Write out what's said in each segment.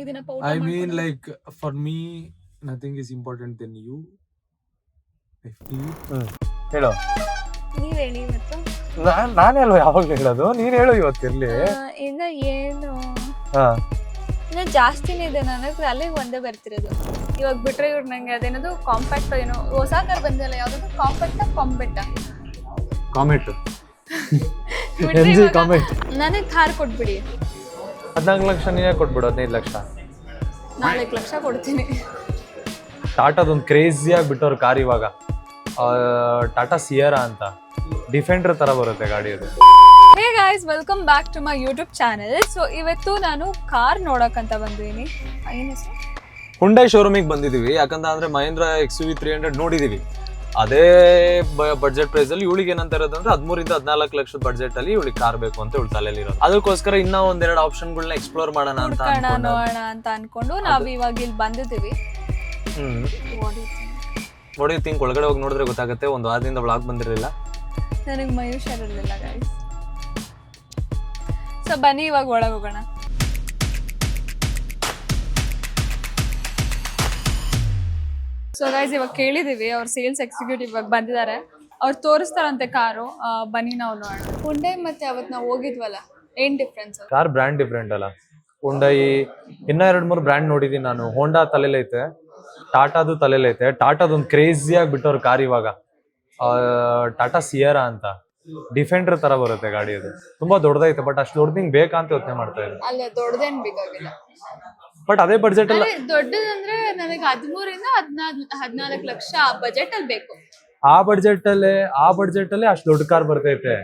ಚೆನ್ನಾಗಿದ್ದೀನಪ್ಪ I mean, like, for me, nothing is important than you. I feel. ಹೇಳು. ನೀವ್ ಹೇಳಿ ಇವತ್ತು. ನಾನೇ ಅಲ್ವಾ ಯಾವಾಗ್ಲೂ ಹೇಳೋದು, ನೀನ್ ಹೇಳು ಇವತ್ತಿರ್ಲಿ. ಇನ್ನ ಏನು ಹಾ ಇನ್ನ ಜಾಸ್ತಿನೇ ಇದೆ, ನನಗೆ ಅಲ್ಲಿಗೆ ಒಂದೇ ಬರ್ತಿರೋದು. ಇವಾಗ ಬಿಟ್ರೆ ಇವ್ರು ನಂಗೆ ಅದೇನದು ಕಾಂಪ್ಯಾಕ್ಟ್ ಏನೋ ಹೊಸ ಕಾರ್ ಬಂದಿಲ್ಲ, ಯಾವ್ದು ಕಾಂಪ್ಯಾಕ್ಟಾ ಕಾಂಪೆಕ್ಟಾ ಕಾಮೆಂಟ್ MG ಕಾಮೆಂಟ್. ನನಗೆ ಕಾರ್ ಕೊಟ್ಬಿಡಿ. 14 ಲಕ್ಷ ನೀನೇ ಕೊಟ್ಬಿಡು. 15 ಲಕ್ಷ 4 ಲಕ್ಷ ಕೊಡ್ತೀನಿ. ಟಾಟಾದೊಂದು ಕ್ರೇಜಿಯಾಗಿ ಬಿಟ್ಟವ್ರು ಕಾರ್ ಇವಾಗ, ಟಾಟಾ ಸಿಯರಾ ಅಂತ, ಡಿಫೆಂಡರ್ ತರ ಬರುತ್ತೆ ಗಾಡಿ ಅದು. Hey guys, welcome back to my YouTube channel. So ಇವತ್ತು ನಾನು ಕಾರ್ ನೋಡಕ್ಕಂತ ಬಂದಿದ್ದೀನಿ. ಏನು ಹೆಸರು? ಹುಂಡೈ ಶೋರೂಮಿಗೆ ಬಂದಿದ್ದೀವಿ. ಯಾಕಂದ್ರೆ ಮಹೇಂದ್ರ XUV 300 ನೋಡಿದೀವಿ. ಅದೇ ಬಡ್ಜೆಟ್ ಪ್ರೈಸ್ ಅಲ್ಲಿ ಇವಳಿಗೆ ಏನಂತ ಇರೋದಂದ್ರೆ 13 ರಿಂದ 14 ಲಕ್ಷದ ಬಡ್ಜೆಟ್ ಅಲ್ಲಿ ಇವಳಿಗೆ ಕಾರ್ ಬೇಕು ಅಂತ ಇವಳು ತಲೆಯಲ್ಲಿ ಇರೋದು. ಅದಕ್ಕೋಸ್ಕರ ಇನ್ನ ಒಂದೆರಡು ಆಪ್ಷನ್ಗಳನ್ನ ಎಕ್ಸ್ಪ್ಲೋರ್ ಮಾಡೋಣ ಅಂತ ನೋಡೋಣ ಅಂತ ಅನ್ಕೊಂಡು ನಾವು ಇವಾಗ ಇಲ್ಲಿ ಬಂದಿದ್ದೀವಿ. What you think? ಒಳಗಡೆ ಹೋಗಿ ನೋಡಿದ್ರೆ ಗೊತ್ತಾಗುತ್ತೆ. ಒಂದು ವಾರದಿಂದ ವ್ಲಾಗ್ ಬಂದಿರಲಿಲ್ಲ, ನನಗೆ ಮೈ ಹುಷಾರಿರಲಿಲ್ಲ ಗೈಸ್. ಸೊ ಬನ್ನಿ ಇವಾಗ ಒಳಗೆ ಹೋಗೋಣ. ಸೊ ಗೈಸ್ ಇವಾಗ ಕೇಳಿದೀವಿ, ಅವ್ರ ಸೇಲ್ಸ್ ಎಕ್ಸಿಕ್ಯೂಟಿವ್ ಇವಾಗ ಬಂದಿದ್ದಾರೆ, ಅವ್ರು ತೋರಿಸ್ತಾರಂತೆ ಕಾರು. ಬನ್ನಿ ನಾವು ನೋಡೋಣ. ಹುಂಡೈ ಮತ್ತೆ ಅವತ್ತು ನಾವು ಹೋಗಿದ್ವಲ್ಲ, ಏನ್ ಡಿಫ್ರೆನ್ಸ್? ಕಾರ್ ಬ್ರ್ಯಾಂಡ್ ಡಿಫ್ರೆಂಟ್ ಅಲ್ಲ. ಹುಂಡೈ ಇನ್ನ 2-3 ಬ್ರ್ಯಾಂಡ್ ನೋಡಿದೀನಿ ನಾನು. ಹೋಂಡಾ ತಲೆಲೈತೆ, ಟಾಟಾದು ತಲೆಲೈತೆ. ಟಾಟಾದೊಂದು ಕ್ರೇಜಿಯಾಗಿ ಬಿಟ್ಟವ್ರು ಕಾರ್ ಇವಾಗ, ಟಾಟಾ ಸಿಯರಾ ಅಂತ, ಡಿಫೆಂಡರ್ ತರ ಬರುತ್ತೆ ಗಾಡಿ ಅದು. ತುಂಬಾ ದೊಡ್ಡದೈತೆ, ಬಟ್ ಅಷ್ಟು ದೊಡ್ಡದಿಂಗ್ ಬೇಕಾ ಅಂತ ಯೋಚನೆ ಮಾಡ್ತಾ ಇದ್ದಾರೆ. ಅಲ್ಲ ದೊಡ್ಡದೇನ್ ಬೇಕಾಗಿಲ್ಲ, ಬಟ್ ಅದೇ ಬಡ್ಜೆಟ್ ಅಲ್ಲ. ದೊಡ್ಡದಂದ್ರೆ ನನಗೆ 13 ರಿಂದ 14 ಲಕ್ಷ ಬಜೆಟ್ ಅಲ್ಲಿ ಬೇಕು. ಆ ಬಡ್ಜೆಟ್ ಅಲ್ಲಿ ಅಷ್ಟು ದೊಡ್ಡ ಕಾರ್ ಬರ್ತೈತೆ.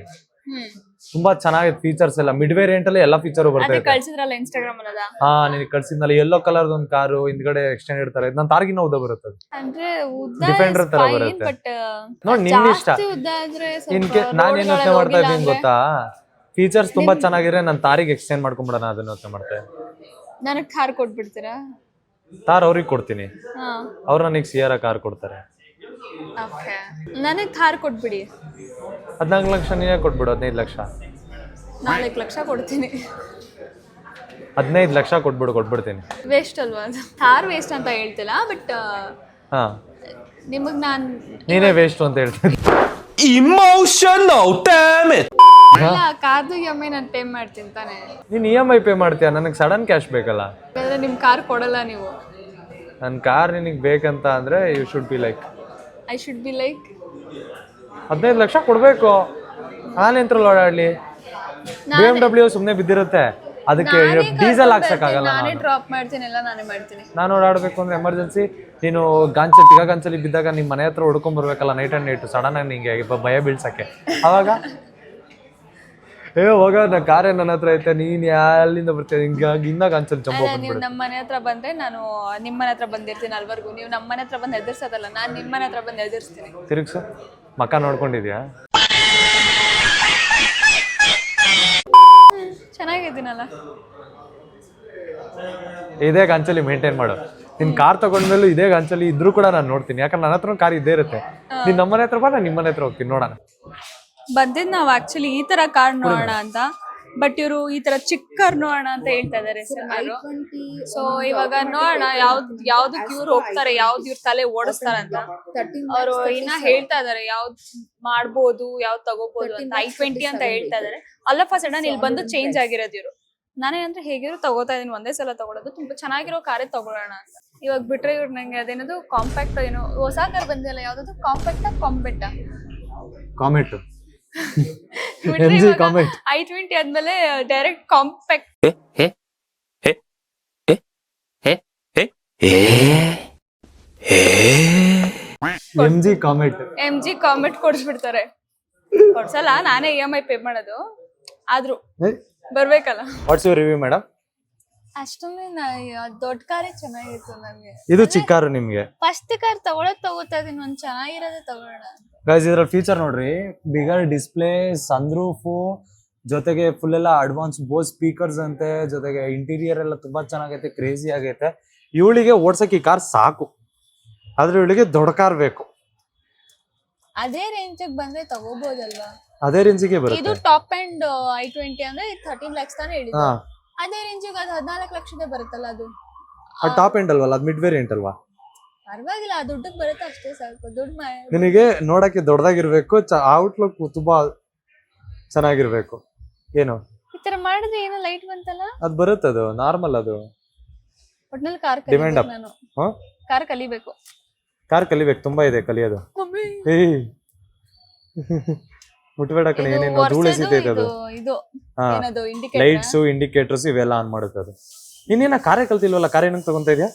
ತುಂಬಾ ಚೆನ್ನಾಗಿದೆ ಫೀಚರ್ಸ್ ಎಲ್ಲ. ಮಿಡ್ ವೇರಿಯಂಟ್ ಅಲ್ಲಿ ಎಲ್ಲಾ ಫೀಚರ್ ಬರ್ತೈತೆ. ಕಳ್ಸಿದ್ರಲ್ಲ ಇನ್ಸ್ಟಾಗ್ರಾಮ್ ಅಲ್ಲ? ಹಾ, ನಿನಗೆ ಕಳ್ಸಿದ್ನಲ್ಲ ಯೆಲ್ಲೋ ಕಲರ್ ಒಂದು ಕಾರು, ಹಿಂದ್ಗಡೆ ಎಕ್ಸ್ಟೆಂಡೆಡ್ ತರ. ನನ್ನ ತಾರ್ಗಿನ ಉದ್ದ ಬರುತ್ತೆ, ಅಂದ್ರೆ ಡಿಫೆಂಡರ್ ತರ ಬರುತ್ತೆ. ನೋಡಿ ನಿನ್ ಇಷ್ಟ. ನಾನೇನ್ ಯೋಚನೆ ಮಾಡ್ತಾ ಇದ್ದೀನಿ ಗೊತ್ತಾ, ಫೀಚರ್ಸ್ ತುಂಬಾ ಚೆನ್ನಾಗಿದ್ರೆ ನನ್ನ ತಾರಿಗೆ ಎಕ್ಸ್ಟೆಂಡ್ ಮಾಡ್ಕೊಂಡ್ಬಿಡೋಣ, ಅದನ್ನ ಯೋಚನೆ ಮಾಡ್ತಾ ಇದ್ದೀನಿ. ನನಗೆ ಕಾರ್ ಕೊಟ್ಬಿಡ್ತೀರಾ? ತಾರ್ ಅವ್ರಿಗೆ ಕೊಡ್ತೀನಿ, ಅವ್ರು ನನಗೆ ಸಿಯರಾ ಕಾರ್ ಕೊಡ್ತಾರೆ. ನನಗೆ ಕಾರ್ ಕೊಟ್ಬಿಡಿ. 14 ಲಕ್ಷ ನೀನೇ ಕೊಟ್ಬಿಡು. 15 ಲಕ್ಷ 4 ಲಕ್ಷ ಕೊಡ್ತೀನಿ. 15 ಲಕ್ಷ ಕೊಟ್ಬಿಡ್ತೀನಿ. ವೇಸ್ಟ್ ಅಲ್ವಾ ಅದು? ಕಾರ್ ವೇಸ್ಟ್ ಅಂತ ಹೇಳ್ತಿಲ್ಲ, ಬಟ್ ಹಾ, ನಿಮಗ್ ನೀನೇ ವೇಸ್ಟ್ ಅಂತ ಹೇಳ್ತೀನಿ. Emotional, damn it! ಇಲ್ಲ, ಕಾರ್ದು EMI ನಾನು ಪೇ ಮಾಡ್ತೀನಿ ತಾನೆ. ನೀನ್ EMI ಪೇ ಮಾಡ್ತೀಯ, ನನಗೆ ಸಡನ್ ಕ್ಯಾಶ್ ಬೇಕಲ್ಲ. ಯಾಕಂದ್ರೆ ನಿಮ್ ಕಾರ್ ಕೊಡಲ್ಲ ನೀವು. ನನ್ನ ಕಾರ್ ನಿನಗೆ ಬೇಕಂತ ಅಂದ್ರೆ you should be like, I should be like 15 lakh ಕೊಡ್ಬೇಕು. ನಾನೆಂತ್ರಲ್ಲಿ ಓಡಾಡ್ಲಿ? BMW ಸುಮ್ನೆ ಬಿದ್ದಿರುತ್ತೆ, ಅದಕ್ಕೆ ಡೀಸೆಲ್ ಹಾಕ್ಸಕ್ಕಾಗಲ್ಲ. ನಾನೇ ಡ್ರಾಪ್ ಮಾಡ್ತೀನಿ, ಎಲ್ಲ ನಾನೇ ಮಾಡ್ತೀನಿ. ನಾನು ಓಡಾಡ್ಬೇಕು ಅಂದ್ರೆ ಎಮರ್ಜೆನ್ಸಿ, ನೀನು ಗಂಚಲಿ ಬಿದ್ದಾಗ ನಿಮ್ಮ ಮನೆ ಹತ್ರ ಹುಡ್ಕೊಂಡ್ ಬರ್ಬೇಕಲ್ಲ ನೈಟ್ ಅಂಡ್ ನೈಟ್, ಸಡನ್ ಆಗಿ ನಿಂಗೆ ಭಯ ಬೀಳ್ಸಕ್ಕೆ. ಅವಾಗ ಹೋಗ ನಾ ಕಾರೇ ನನ್ನ ಹತ್ರ ಐತೆ, ನೀನ್ ಅಲ್ಲಿಂದ ಬರ್ತೀಯ, ಹಿಂಗಾಗಿ ಇನ್ನ ಗಂಚಲಿ ಚಂಬ. ನೀವು ನಮ್ಮ ಮನೆ ಹತ್ರ ಬಂದ್ರೆ ನಾನು ನಿಮ್ಮ ಮನೆ ಹತ್ರ ಬಂದಿರ್ತೀನಿ ಅಲ್ವರ್ಗು. ನೀವು ನಮ್ಮ ಮನೆ ಹತ್ರ ಬಂದು ಎದುರ್ಸೋದಲ್ಲ, ನಾನು ನಿಮ್ಮ ಮನೆ ಹತ್ರ ಬಂದು ಎದುರಿಸ್ತೀನಿ. ತಿರುಗ್ಸು, ಮಕ್ಕ ನೋಡ್ಕೊಂಡಿದ್ಯಾ? ಚೆನ್ನಾಗಿದ್ದೀನಲ್ಲ, ಇದೇ ಗಂಚಲಿ ಮೇಂಟೈನ್ ಮಾಡು. ನಿನ್ ಕಾರ್ ತಗೊಂಡ್ಮೇಲೂ ಇದೇ ಗಂಚಲಿ ಇದ್ರೂ ಕೂಡ ನಾನು ನೋಡ್ತೀನಿ, ಯಾಕಂದ್ರೆ ನನ್ನ ಹತ್ರ ಕಾರ್ ಇದ್ದೇ ಇರುತ್ತೆ. ನೀನ್ ನಮ್ಮನೆ ಹತ್ರ ಬಾ, ನಾನು ನಿಮ್ಮನೆ ಹತ್ರ ಹೋಗ್ತೀನಿ, ನೋಡೋಣ. ಬಂದಿದ್ ನಾವು ಆಕ್ಚುಲಿ ಈ ತರ ಕಾರ್ ನೋಡೋಣ ಅಂತ, ಬಟ್ ಇವರು ಈ ತರ ಚಿಕ್ಕ ಕಾರ್ ನೋಡೋಣ ಅಂತ ಹೇಳ್ತಾ ಇದಾರೆ. ಸೊ ಇವಾಗ ನೋಡೋಣ ಯಾವ್ದಕ್ ಇವ್ರು ಹೋಗ್ತಾರೆ, ಯಾವ್ದು ಇವ್ರ ತಲೆ ಓಡಿಸ್ತಾರಂತ. ಅವ್ರು ಇನ್ನ ಹೇಳ್ತಾ ಇದಾರೆ ಯಾವ್ದ್ ಮಾಡ್ಬೋದು, ಯಾವ್ದ್ ತಗೋಬಹುದು ಅಂತ. i20 ಅಂತ ಹೇಳ್ತಾ ಇದಾರೆ. ಆಲ್ ಆಫ್ ಅ ಸಡನ್ ಇಲ್ಲಿ ಬಂದು ಚೇಂಜ್ ಆಗಿರೋದು ಇವ್ರು. ನಾನೇನಂದ್ರೆ ಹೇಗಿರೋ ತಗೋತಾ ಇದೀನಿ, ಒಂದೇ ಸಲ ತಗೊಳೋದು, ತುಂಬಾ ಚೆನ್ನಾಗಿರೋ ಕಾರೇ ತಗೊಳ್ಳೋಣ ಅಂತ. ಇವಾಗ ಬಿಟ್ರೆ ಇವ್ರು ನಂಗೆ ಅದೇನದು ಕಾಂಪ್ಯಾಕ್ಟ್ ಏನೋ ಹೊಸ ಕಾರ್ ಬಂದಿಲ್ಲ, ಯಾವ್ದು ಕಾಂಪ್ಯಾಕ್ಟಾ ಕಾಂಪೆಕ್ಟಾ ಕಾಮೆಂಟ್ MG ಕಾಮೆಂಟ್. i20 ಆದ್ಮೇಲೆ ಡೈರೆಕ್ಟ್ ಕಾಂಪ್ಯಾಕ್ಟ್. MG ಕಾಮೆಂಟ್ ಕೊಡಿಸ್ಬಿಡ್ತಾರೆ. ಕೊಡ್ಸಲ್ಲ, ನಾನೇ EMI ಪೇ ಮಾಡೋದು, ಆದ್ರೂ ಬರ್ಬೇಕಲ್ಲ. What's your review madam? ಅಷ್ಟೊಂದು ದೊಡ್ಡ ಕಾರೇ ಚೆನ್ನಾಗಿತ್ತು ನನಗೆ. ಇದು ಚಿಕ್ಕ ಕಾರು ನಿಮ್ಗೆ? ಫಸ್ಟ್ ಕಾರ್ ತಗೋತಾ ಇದೀನಿ, ಒಂದ್ ಚೆನ್ನಾಗಿರೋದೇ ತಗೊಳ್ಳೋಣ. ಗೈಸ್ ಇದ್ರಲ್ಲಿ ಫೀಚರ್ ನೋಡ್ರಿ, ಬಿಗರ್ ಡಿಸ್ಪ್ಲೇ, ಸನ್ರೂಫು, ಜೊತೆಗೆ ಫುಲ್ ಎಲ್ಲ ಅಡ್ವಾನ್ಸ್ ಬೋಸ್ ಸ್ಪೀಕರ್ಸ್ ಅಂತೆ, ಜೊತೆಗೆ ಇಂಟೀರಿಯರ್ ಎಲ್ಲ ತುಂಬಾ ಚೆನ್ನಾಗೈತೆ, ಕ್ರೇಜಿ ಆಗೈತೆ. ಇವಳಿಗೆ ಓಡ್ಸಕ್ ಈ ಕಾರ್ ಸಾಕು, ಆದ್ರೆ ಇವಳಿಗೆ ದೊಡ್ಡ ಕಾರ್ ಬೇಕು. ಅದೇ ರೇಂಜ್ ಬಂದ್ರೆ ತಗೋಬಹುದಲ್ವಾ? ಅದೇ ರೇಂಜಿಗೆ ಬರುತ್ತೆ. ಇದು ಟಾಪ್ ಅಂಡ್ i20 ಅಂದ್ರೆ 13 lakhs ತಾನೇ ಹೇಳಿದ್ರು. ಅದೇ ರೇಂಜಿಗೆ ಅದು 14 ಲಕ್ಷದೇ ಬರುತ್ತಲ್ಲ ಅದು. ಅದು ಟಾಪ್ ಎಂಡ್ ಅಲ್ವಲ್ಲ, ಅದು ಮಿಡ್ ವೇರಿಯಂಟ್ ಅಲ್ವಾ? ಪರವಾಗಿಲ್ಲ, ದುಡ್ಡಕ್ಕೆ ಬರುತ್ತೆ ಅಷ್ಟೇ ಸಾಕು. ದುಡ್ಡು ನಿನಗೆ ನೋಡಕ್ಕೆ ದೊಡ್ಡದಾಗಿರ್ಬೇಕು, ಔಟ್ಲುಕ್ ತುಂಬಾ ಚೆನ್ನಾಗಿರ್ಬೇಕು. ಏನು ಈ ತರ ಮಾಡಿದ್ರೆ ಏನೋ ಲೈಟ್ ಬಂತಲ್ಲ. ಅದು ಬರುತ್ತೆ, ಅದು ನಾರ್ಮಲ್. ಅದು ಒಟ್ನಲ್ಲಿ ಕಾರ್ Demand ಕಲಿಬೇಕು up. ನಾನು. ಹಾ? ಕಾರ್ ಕಲಿಬೇಕು. ಕಾರ್ ಕಲಿಬೇಕು, ತುಂಬಾ ಇದೆ ಕಲಿಯೋದು. ಮಮ್ಮಿ, ಏಯ್ ಮುಟ್ಬೇಡ ಕಣೆ, ಇದು ಏನೇನು ಧೂಳು ಎಸಿತೈತೆ ಅದು. ಇದು ಹಾ, ಏನದು ಇಂಡಿಕೇಟರ್. ಲೈಟ್ಸ್ ಇಂಡಿಕೇಟರ್ಸ್ ಇವೆಲ್ಲ ಆನ್ ಮಾಡುತ್ತೆ ಅದು. ಇನ್ನೇನ ಕಾರೇ ಕಲ್ತಿಲ್ವಲ್ಲ, ಕಾರ್ ಏನಂತ ತಗೊಂತ ಇದೆಯಾ?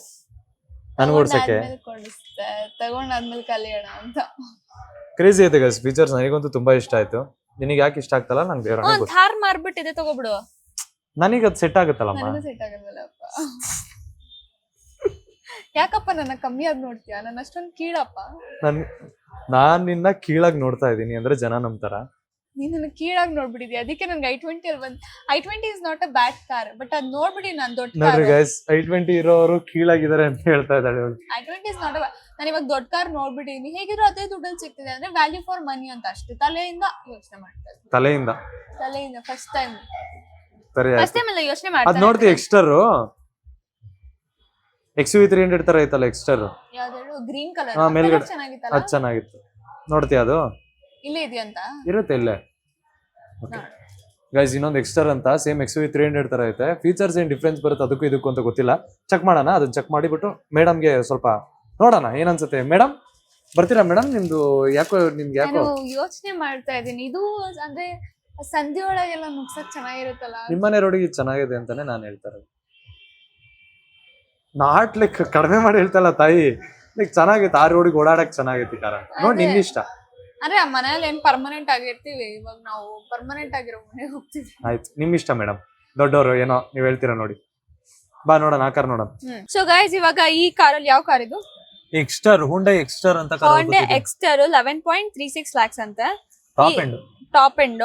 ನನ್ಗೆ ಓಡ್ಸಕ್ಕೆ ತಗೊಂಡಾದ್ಮೇಲೆ ಕಲಿಯೋಣ ಅಂತ. ಕ್ರೇಜಿ ಐತೆ ಗೈಸ್ ಫೀಚರ್ಸ್. ನನಗಂತೂ ತುಂಬಾ ಇಷ್ಟ ಆಯ್ತು. ನಿನಗೆ ಯಾಕೆ ಇಷ್ಟ ಆಗ್ತಲ್ಲ ನಂಗೆ ದೇವ್ರ ಒಂದ್ ಥಾರ್ ಮಾರ್ಬಿಟ್ಟಿದೆ, ತಗೋಬಿಡು. ನನಗೆ ಅದು ಸೆಟ್ ಆಗುತ್ತಲ್ಲಮ್ಮ. ನನಗೂ ಸೆಟ್ ಆಗಲ್ವಲ್ಲಪ್ಪ. ಯಾಕಪ್ಪ ನನ್ನ ಕಮ್ಮಿಯಾಗಿ ನೋಡ್ತೀಯಾ? ನನ್ನ ಅಷ್ಟೊಂದು ಕೀಳಪ್ಪ. ನಾನ್ ನಿನ್ನ ಕೀಳಾಗಿ ನೋಡ್ತಾ ಇದೀನಿ ಅಂದ್ರೆ ಜನ ನಂಬ್ತಾರ? ನೀನ್ ನನ್ನ ಕೀಳಾಗಿ ನೋಡ್ಬಿಟ್ಟಿದ್ಯಾ, ಅದಕ್ಕೆ ನನ್ಗೆ i20 ಅಲ್ಲಿ ಬಂದ್. i20 is not a bad car, but ಅದ್ ನೋಡ್ಬಿಡಿ ನಾನ್ ದೊಡ್ಡ ನೋಡ್ರಿ ಗೈಸ್, i20 ಇರೋರು ಕೀಳಾಗಿದ್ದಾರೆ ಅಂತ ಹೇಳ್ತಾ ಇದ್ದಾಳೆ. i20 ಇಸ್ ನಾಟ್ ನಾನು ಇವಾಗ ದೊಡ್ಡ ಕಾರ್ ನೋಡ್ಬಿಟ್ಟಿದೀನಿ, ಹೇಗಿದ್ರು ಅದೇ ದುಡ್ಡಲ್ಲಿ ಸಿಗ್ತಿದೆ ಅಂದ್ರೆ ವ್ಯಾಲ್ಯೂ ಫಾರ್ ಮನಿ ಅಂತ ಅಷ್ಟೇ. ತಲೆಯಿಂದ ಯೋಚನೆ ಮಾಡ್ತಾ ಇದ್ದೀನಿ. ತಲೆಯಿಂದ ಫಸ್ಟ್ ಟೈಮ್ ಸರಿ ಫಸ್ಟ್ ಟೈಮ್ ಎಲ್ಲ ಯೋಚನೆ ಅದ್ ಮಾಡ್ತಾ ನೋಡ್ತಿ ಎಕ್ಸ್ಟರ್ XUV 300 ತರ ಐತಲ್ಲ ಎಕ್ಸ್ಟರ್. ಯಾವ್ದು ಗ್ರೀನ್ ಕಲರ್ ಮೇಲ್ಗಡೆ ಚೆನ್ನಾಗಿತ್ತಲ್ಲ, ಅದ್ ಚೆನ್ನಾಗಿತ್ತು. ನೋಡ್ತಿ ಅದು ಇಲ್ಲೇ ಇದೆಯಂತ ಇರುತ್ತೆ ಇಲ್ಲೇ. ಗೈಸ್ ಇನ್ನೊಂದು ಎಕ್ಸ್ಟರ್ ಅಂತ ಸೇಮ್ XUV 300 ತರ ಐತೆ. ಫೀಚರ್ಸ್ ಏನ್ ಡಿಫ್ರೆನ್ಸ್ ಬರುತ್ತೆ ಅದಕ್ಕೂ ಇದಕ್ಕೂ ಅಂತ ಗೊತ್ತಿಲ್ಲ. ಚೆಕ್ ಮಾಡೋಣ, ಅದನ್ನ ಚೆಕ್ ಮಾಡಿಬಿಟ್ಟು ಮೇಡಮ್ಗೆ ಸ್ವಲ್ಪ ನೋಡೋಣ ಏನನ್ಸುತ್ತೆ. ಮೇಡಮ್ ಬರ್ತೀರಾ ಮೇಡಮ್? ನಿಮ್ದು ಯಾಕೋ ನಿಮ್ಗೆ ಯಾಕೋ ನಾನು ಯೋಚನೆ ಮಾಡ್ತಾ ಇದ್ದೀನಿ. ಇದು ಅಂದ್ರೆ ಸಂಧಿ ಒಳಗೆಲ್ಲ ಮುಗ್ಸಕ್ ಚೆನ್ನಾಗಿರುತ್ತಲ್ಲ. ನಿಮ್ಮನೆ ರೋಡಿಗೆ ಚೆನ್ನಾಗಿದೆ ಅಂತಾನೆ ನಾನು ಹೇಳ್ತಾ ಇರೋದು. ನಾಟ್ ಲೈಕ್ ಕಡಿಮೆ ಮಾಡಿ ಹೇಳ್ತಲ್ಲ ತಾಯಿ, ಲೈಕ್ ಚೆನ್ನಾಗೈತೆ. ಆ ರೋಡಿಗೆ ಓಡಾಡಕ್ ಚೆನ್ನಾಗೈತಿ ಕಾರ. ನೋಡಿ ನಿನ್ ಇಷ್ಟ. ಅಂದ್ರೆ ಆ ಮನೇಲಿ ಏನ್ ಪರ್ಮನೆಂಟ್ ಆಗಿರ್ತೀವಿ, ಇವಾಗ ನಾವು ಪರ್ಮನೆಂಟ್ ಆಗಿರೋ ಮನೆಗೆ ಹೋಗ್ತೀವಿ. ಆಯ್ತು, ನಿಮ್ ಇಷ್ಟ ಮೇಡಮ್. ದೊಡ್ಡವರು ಏನೋ ನೀವ್ ಹೇಳ್ತೀರಾ ನೋಡಿ. ಬಾ ನೋಡೋಣ, ಆ ಕಾರ್ ನೋಡೋಣ. ಸೊ ಗೈಸ್, ಇವಾಗ ಈ ಕಾರಲ್ಲಿ ಯಾವ ಕಾರ್ ಇದು? ಎಕ್ಸ್ಟರ್, ಹುಂಡೈ ಎಕ್ಸ್ಟರ್ ಅಂತ Hyundai Exter 11.36 lakhs ಅಂತ. Top end. Top end.